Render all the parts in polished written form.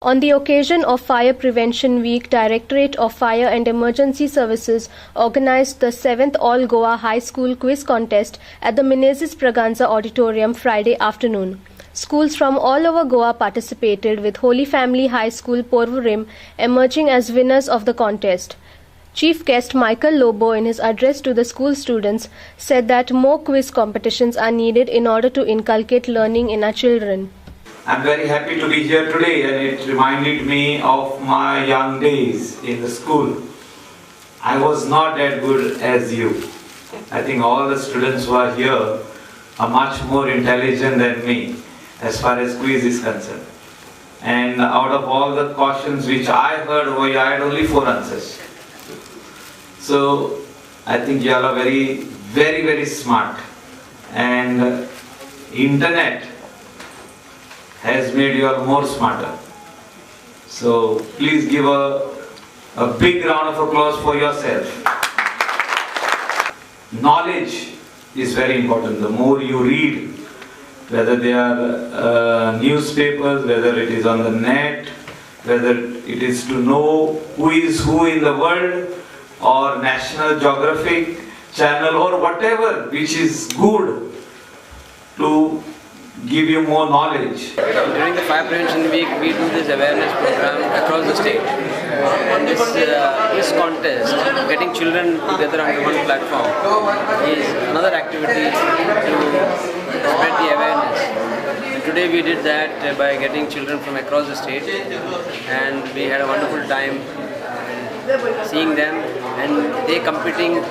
On the occasion of Fire Prevention Week, Directorate of Fire and Emergency Services organized the 7th All Goa High School Quiz Contest at the Menezes Braganza Auditorium Friday afternoon. Schools from all over Goa participated, with Holy Family High School Porvorim emerging as winners of the contest. Chief guest Michael Lobo, in his address to the school students, said that more quiz competitions are needed in order to inculcate learning in our children. I'm very happy to be here today, and it reminded me of my young days in the school. I was not that good as you. I think all the students who are here are much more intelligent than me as far as quiz is concerned. And out of all the questions which I heard over here, I had only 4 answers. So I think you all are very smart. And internet has made you all more smarter. So please give a big round of applause for yourself. Knowledge is very important. The more you read, whether they are newspapers, whether it is on the net, whether it is to know who is who in the world, or National Geographic channel, or whatever which is good to give you more knowledge. During the Fire Prevention Week, we do this awareness program across the state. And this contest, getting children together on one platform, is another activity to spread the awareness. And today we did that by getting children from across the state, and we had a wonderful time seeing them, and they competing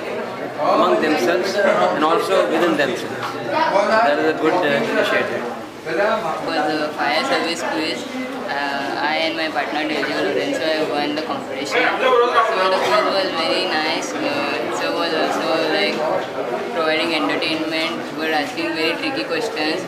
among themselves and also within themselves. That is a good initiative. For the fire service quiz, I and my partner Diego Lorenzo won the competition. So the quiz was very nice. So was also like providing entertainment, but asking very tricky questions.